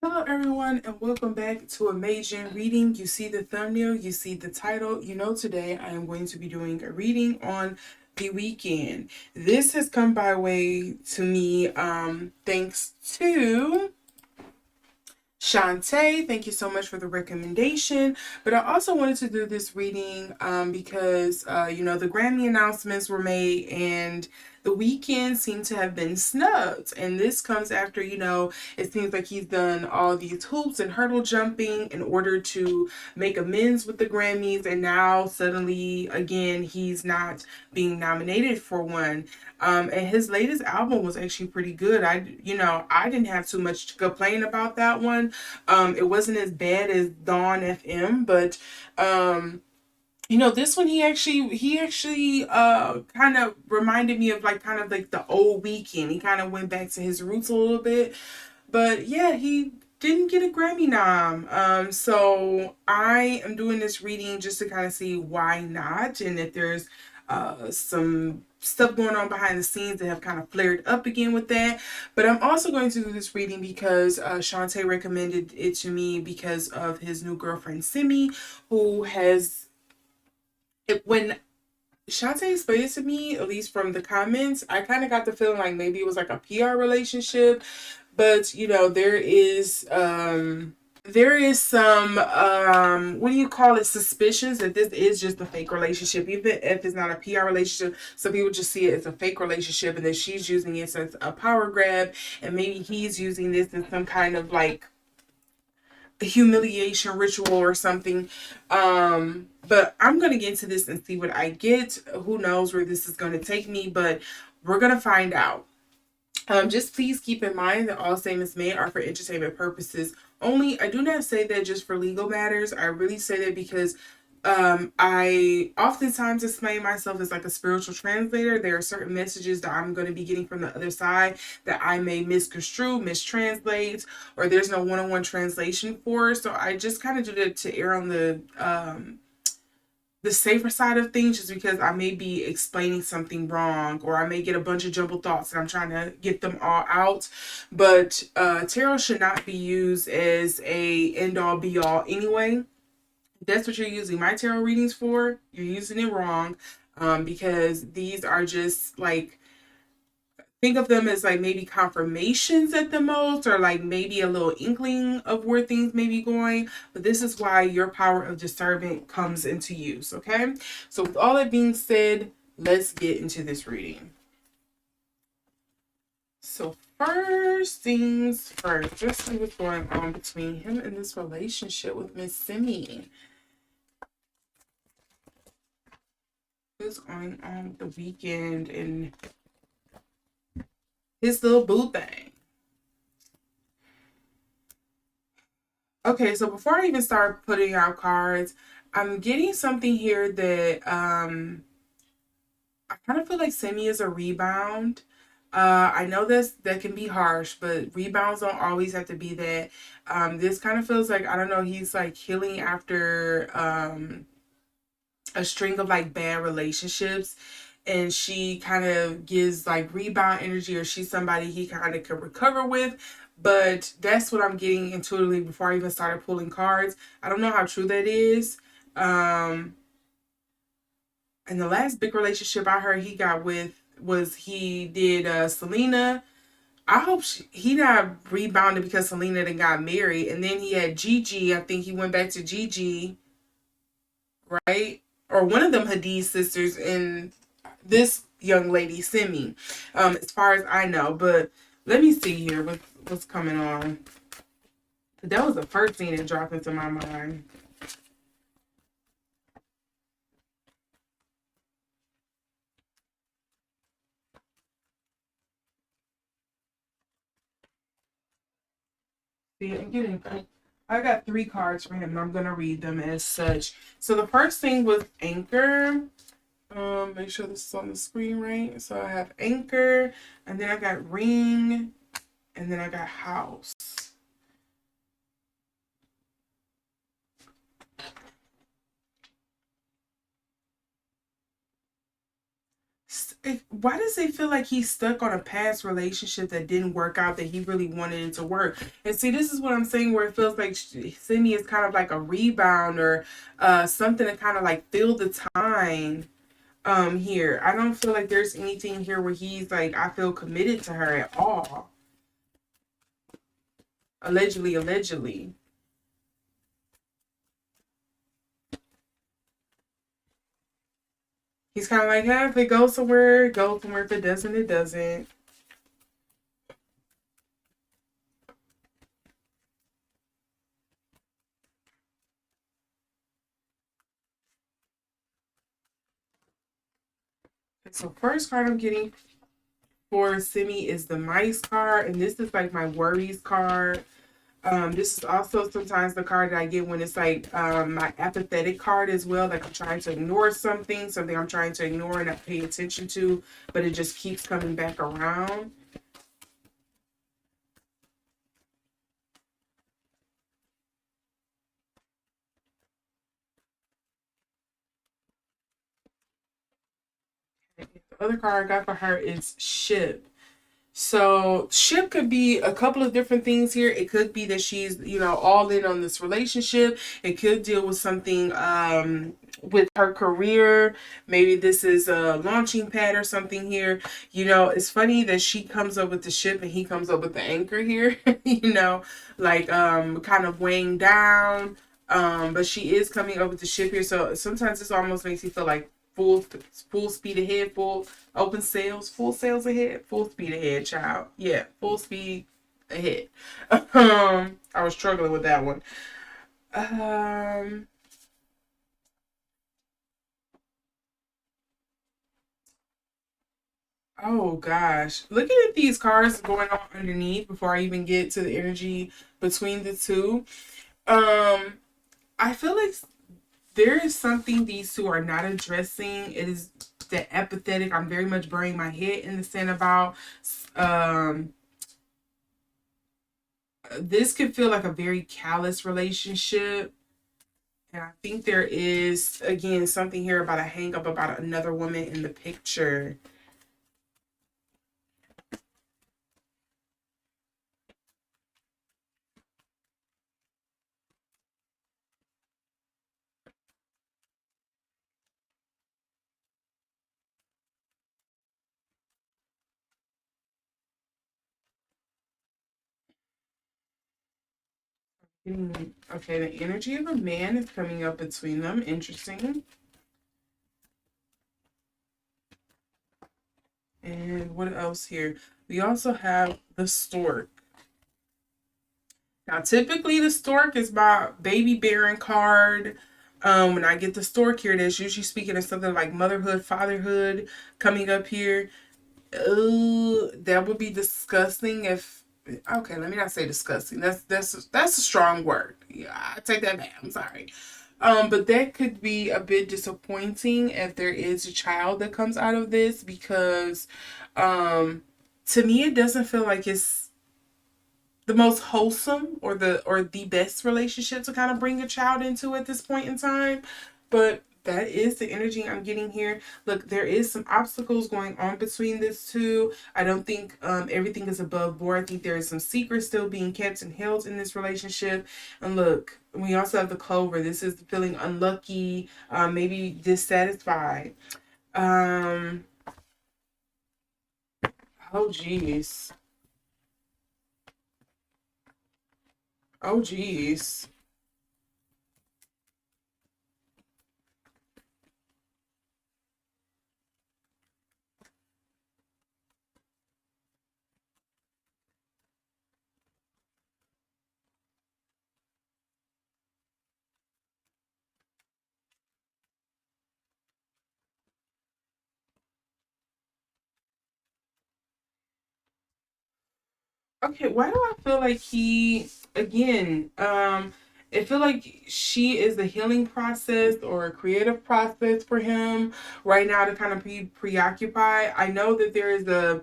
Hello, everyone, and welcome back to Amazing Reading. You see the thumbnail, you see the title. You know, today I am going to be doing a reading on The Weeknd. This has come by way to me thanks to Shantae. Thank you so much for the recommendation. But I also wanted to do this reading because, the Grammy announcements were made and the Weeknd seemed to have been snubbed. And this comes after, it seems like he's done all these hoops and hurdle jumping in order to make amends with the Grammys. And now suddenly, again, he's not being nominated for one. And his latest album was actually pretty good. I didn't have too much to complain about that one. It wasn't as bad as Dawn FM, but this one he actually kind of reminded me of like kind of like the old Weeknd. He kind of went back to his roots a little bit. But yeah, he didn't get a Grammy nom. So I am doing this reading just to kind of see why not, and if there's some stuff going on behind the scenes that have kind of flared up again with that. But I'm also going to do this reading because Shantae recommended it to me because of his new girlfriend Simi, who has when Shantae explained it to me, at least from the comments, I kind of got the feeling like maybe it was like a PR relationship. But there is some what do you call it, suspicions that this is just a fake relationship, even if it's not a PR relationship. Some people just see it as a fake relationship, and then she's using it as a power grab, and maybe he's using this as some kind of like humiliation ritual or something. But I'm gonna get into this and see what I get. Who knows where this is gonna take me, but we're gonna find out. Just please keep in mind that all statements made are for entertainment purposes only. I do not say that just for legal matters. I really say that because I oftentimes explain myself as like a spiritual translator. There are certain messages that I'm going to be getting from the other side that I may misconstrue, mistranslate, or there's no one-on-one translation for. So I just kind of do that to err on the safer side of things, just because I may be explaining something wrong, or I may get a bunch of jumbled thoughts and I'm trying to get them all out. But tarot should not be used as a end all be all anyway. If that's what you're using my tarot readings for, you're using it wrong. Because these are just like, think of them as like maybe confirmations at the most, or like maybe a little inkling of where things may be going. But this is why your power of discernment comes into use. Okay, so with all that being said, let's get into this reading. So first things first, let's see what's going on between him and this relationship with Miss Simi. What's going on with the Weeknd and his little boo thing? Okay, so before I even start putting out cards, I'm getting something here that I kind of feel like Simi is a rebound. I know that can be harsh, but rebounds don't always have to be that. This kind of feels like, I don't know, he's like healing after a string of like bad relationships, and she kind of gives like rebound energy, or she's somebody he kind of could recover with. But that's what I'm getting intuitively before I even started pulling cards. I don't know how true that is. um and the last big relationship I heard he got with was he did Selena. I hope he not rebounded because Selena then got married, and then he had Gigi. I think he went back to Gigi, right? Or one of them Hadid sisters, and this young lady Simi, as far as I know. But let me see here what's coming on. That was the first thing that dropped into my mind. See, I got three cards for him, and I'm gonna read them as such. So the first thing was Anchor. Make sure this is on the screen right. So I have Anchor, and then I got Ring, and then I got House. Why does it feel like he's stuck on a past relationship that didn't work out, that he really wanted it to work? And see, this is what I'm saying, where it feels like Simi is kind of like a rebound, or something to kind of like fill the time here. I don't feel like there's anything here where he's like, I feel committed to her at all. Allegedly, allegedly. He's kind of like, yeah, if it goes somewhere, it goes somewhere. If it doesn't, it doesn't. So first card I'm getting for Simi is the mice card, and this is like my worries card. This is also sometimes the card that I get when it's like my apathetic card as well. Like I'm trying to ignore something I'm trying to ignore and not pay attention to, but it just keeps coming back around. The other card I got for her is ship. So ship could be a couple of different things here. It could be that she's, all in on this relationship. It could deal with something with her career. Maybe this is a launching pad or something here. It's funny that she comes up with the ship and he comes up with the anchor here, like kind of weighing down. But she is coming up with the ship here. So sometimes this almost makes you feel like full speed ahead, full sails ahead, full speed ahead, child. Yeah, full speed ahead. I was struggling with that one. Um, oh gosh, looking at these cards going on underneath before I even get to the energy between the two. Um, I feel like there is something these two are not addressing. It is the apathetic. I'm very much burying my head in the sand about. Um, this could feel like a very callous relationship. And I think there is, again, something here about a hang up about another woman in the picture. Okay, the energy of a man is coming up between them. Interesting. And what else here? We also have the stork. Now, typically, the stork is my baby bearing card. When I get the stork here, that's usually speaking of something like motherhood, fatherhood coming up here. That would be disgusting if. Okay, let me not say disgusting. That's a strong word. Yeah, I take that back. I'm sorry. But that could be a bit disappointing if there is a child that comes out of this, because um to me it doesn't feel like it's the most wholesome or the best relationship to kind of bring a child into at this point in time. But that is the energy I'm getting here. Look, there is some obstacles going on between these two. I don't think everything is above board. I think there is some secrets still being kept and held in this relationship. And look, we also have the clover. This is feeling unlucky, maybe dissatisfied. Um, oh geez. Oh geez. Okay, why do I feel like he again, I feel like she is a healing process or a creative process for him right now to kind of be preoccupied. I know that there is a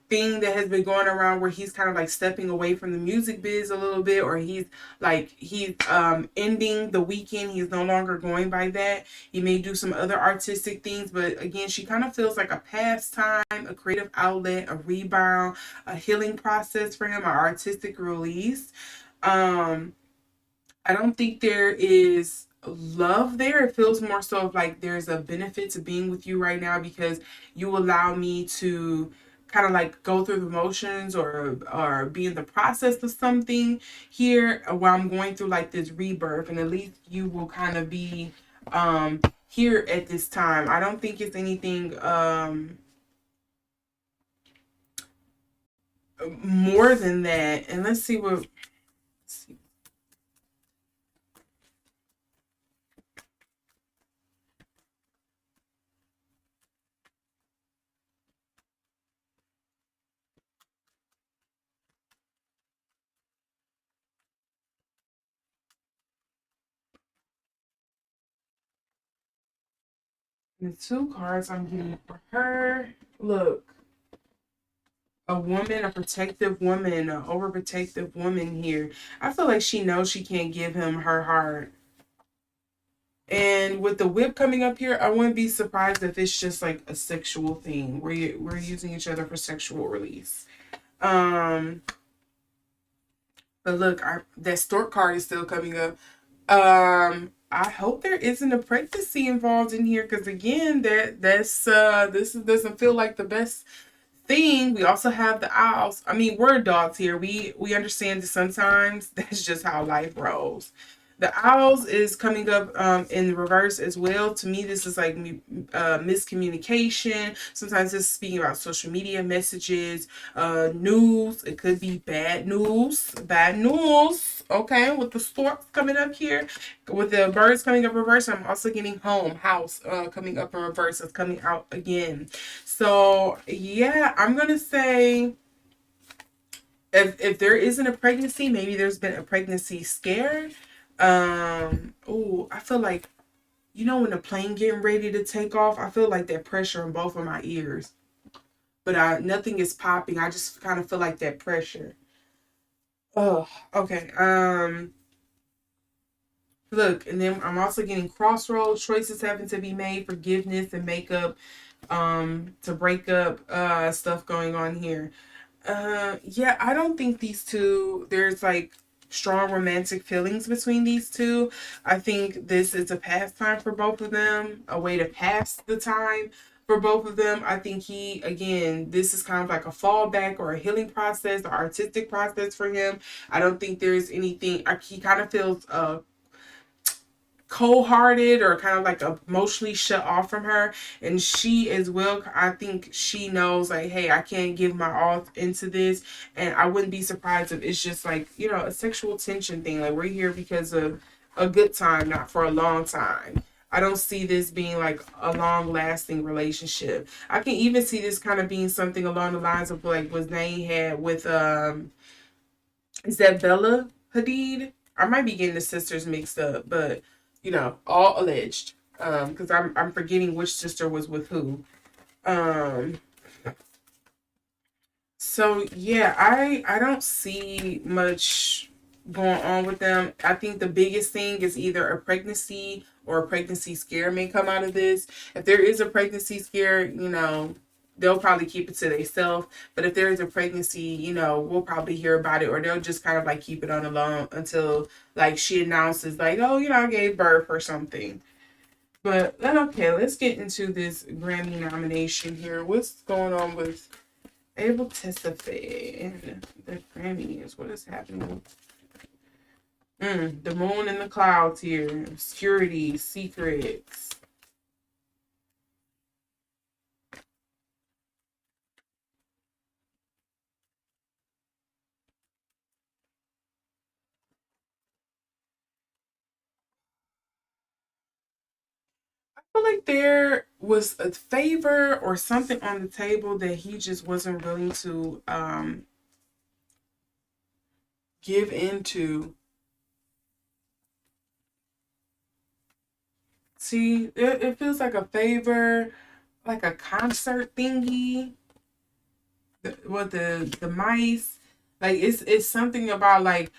thing that has been going around where he's kind of like stepping away from the music biz a little bit, or he's ending the weekend. He's no longer going by that. He may do some other artistic things, but again, she kind of feels like a pastime, a creative outlet, a rebound, a healing process for him, an artistic release. um I don't think there is love there. It feels more so of like there's a benefit to being with you right now because you allow me to kind of like go through the motions or be in the process of something here while I'm going through like this rebirth, and at least you will kind of be um here at this time. I don't think it's anything more than that. And let's see what. The two cards I'm getting for her. Look, a woman, a protective woman, an overprotective woman here. I feel like she knows she can't give him her heart. And with the whip coming up here, I wouldn't be surprised if it's just like a sexual thing where we're using each other for sexual release. Um, but look, that stork card is still coming up. I hope there isn't a pregnancy involved in here because again, this doesn't feel like the best thing. We also have the owls. I mean, we're adults here. We understand that sometimes that's just how life rolls. The owls is coming up in reverse as well. To me, this is like miscommunication. Sometimes this is speaking about social media messages, news. It could be bad news. Bad news. Okay, with the storks coming up here, with the birds coming up reverse, I'm also getting home, house coming up in reverse. It's coming out again. So yeah, I'm gonna say if there isn't a pregnancy, maybe there's been a pregnancy scare. Oh, I feel like when the plane getting ready to take off, I feel like that pressure in both of my ears. But nothing is popping. I just kind of feel like that pressure. Oh, okay. Look, and then I'm also getting crossroads, choices having to be made, forgiveness and makeup, to break up, stuff going on here. Yeah, I don't think these two, there's like strong romantic feelings between these two. I think this is a pastime for both of them, a way to pass the time for both of them. I think again, this is kind of like a fallback or a healing process, or artistic process for him. I don't think there's anything, he kind of feels cold-hearted or kind of like emotionally shut off from her, and she as well. I think she knows like, hey, I can't give my all into this, and I wouldn't be surprised if it's just like a sexual tension thing, like we're here because of a good time, not for a long time. I don't see this being like a long lasting relationship. I can even see this kind of being something along the lines of like what Zayn had with is that Bella Hadid? I might be getting the sisters mixed up, but all alleged. Because I'm forgetting which sister was with who. Um, so yeah, I don't see much going on with them. I think the biggest thing is either a pregnancy or a pregnancy scare may come out of this. If there is a pregnancy scare, they'll probably keep it to themselves. But if there is a pregnancy, we'll probably hear about it, or they'll just kind of like keep it on the low until like she announces like, oh, I gave birth or something. But okay, let's get into this Grammy nomination here. What's going on with Abel Tesfaye and the Grammys? What is happening? The moon and the clouds here. Obscurity, secrets. I feel like there was a favor or something on the table that he just wasn't willing to give into. See, it feels like a favor, like a concert thingy what the mice. Like it's something about like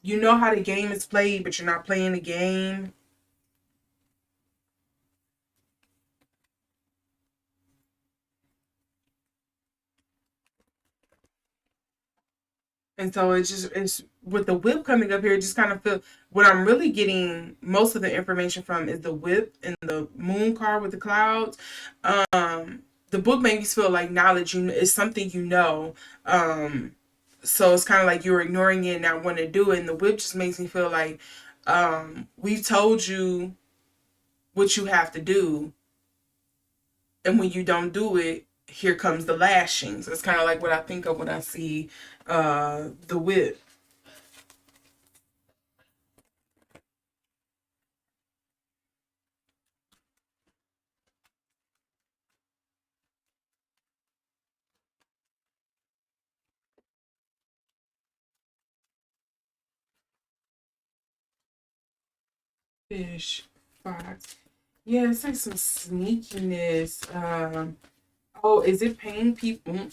you know how the game is played, but you're not playing the game. And so it's with the whip coming up here, it just kind of feel what I'm really getting most of the information from is the whip and the moon card with the clouds. The book makes me feel like knowledge is something you know. So it's kind of like you're ignoring it and not want to do it. And the whip just makes me feel like we've told you what you have to do, and when you don't do it, here comes the lashings. It's kind of like what I think of when I see the whip. Fish, fox. Yeah, it's like some sneakiness. Oh, is it paying people?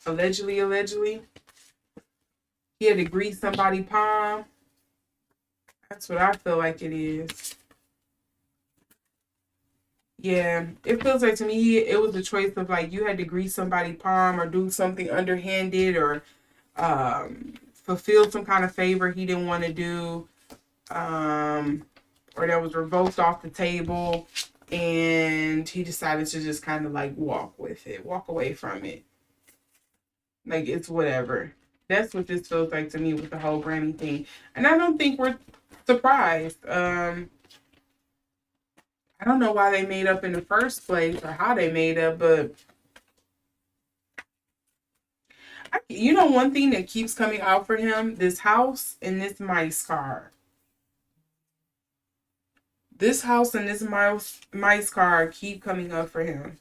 Allegedly, allegedly. He had to grease somebody palm. That's what I feel like it is. Yeah, it feels like to me it was a choice of like you had to grease somebody palm or do something underhanded or fulfill some kind of favor he didn't want to do. Um, or that was revoked off the table, and he decided to just kind of like walk with it, walk away from it. Like it's whatever. That's what this feels like to me with the whole Grammy thing. And I don't think we're surprised. I don't know why they made up in the first place or how they made up, but you know one thing that keeps coming out for him, this house and this mice card. This house and this mice card keep coming up for him.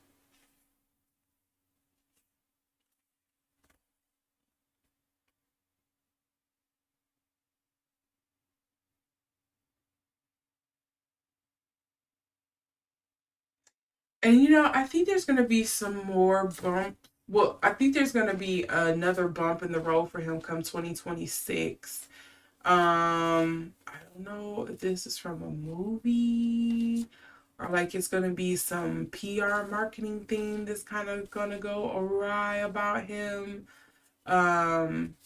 And you know, I think there's gonna be some more bump. Well, I think there's gonna be another bump in the road for him come 2026. I don't know if this is from a movie or like it's gonna be some PR marketing thing that's kind of gonna go awry about him. Um,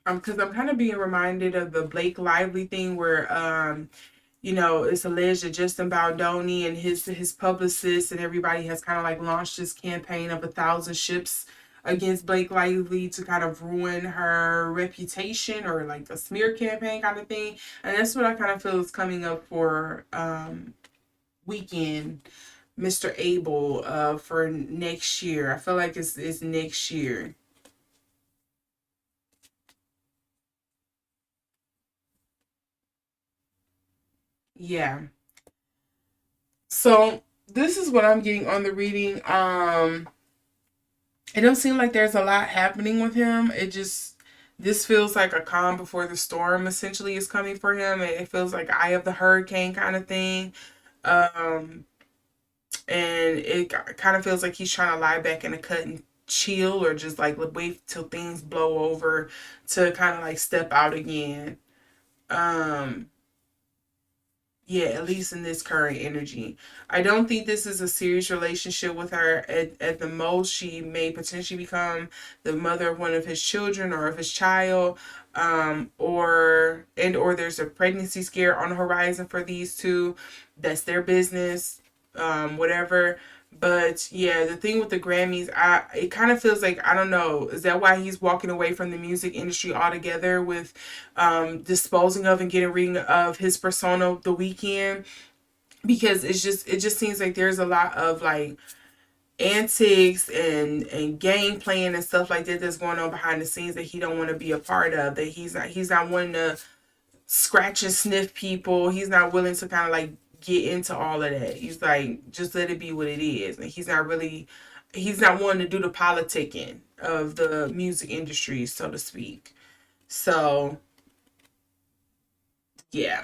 because I'm kind of being reminded of the Blake Lively thing where you know, it's alleged that Justin Baldoni and his publicist and everybody has kind of like launched this campaign of 1,000 ships against Blake Lively to kind of ruin her reputation or like a smear campaign kind of thing. And that's what I kind of feel is coming up for Weekend, Mr. Abel, for next year. I feel like it's next year. Yeah. So this is what I'm getting on the reading. It don't seem like there's a lot happening with him. It just this feels like a calm before the storm essentially is coming for him. It feels like eye of the hurricane kind of thing. Um, and it kind of feels like he's trying to lie back in the cut and chill or just like wait till things blow over to kind of like step out again. Um, Yeah, at least in this current energy. I don't think this is a serious relationship with her. At the most, she may potentially become the mother of one of his children or of his child. Or there's a pregnancy scare on the horizon for these two. That's their business. Whatever. But yeah, the thing with the Grammys, it kind of feels like I don't know. Is that why he's walking away from the music industry altogether with disposing of and getting rid of his persona, The Weeknd? Because it just seems like there's a lot of like antics and game playing and stuff like that that's going on behind the scenes that he don't want to be a part of. That he's not wanting to scratch and sniff people. He's not willing to kind of like get into all of that. He's like, just let it be what it is. And he's not wanting to do the politicking of the music industry, so to speak. So, yeah.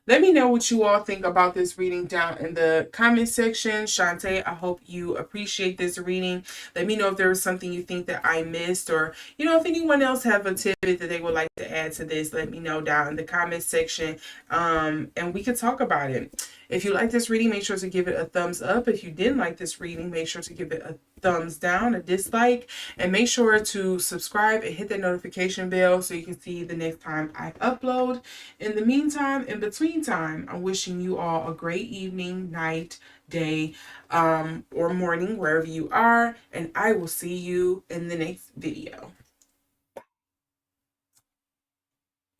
Let me know what you all think about this reading down in the comment section. Shantae, I hope you appreciate this reading. Let me know if there was something you think that I missed, or, if anyone else have a tidbit that they would like to add to this, let me know down in the comment section, and we can talk about it. If you like this reading, make sure to give it a thumbs up. If you didn't like this reading, make sure to give it a thumbs down, a dislike, and make sure to subscribe and hit that notification bell so you can see the next time I upload. In the meantime, in between time, I'm wishing you all a great evening, night, day, or morning, wherever you are, and I will see you in the next video.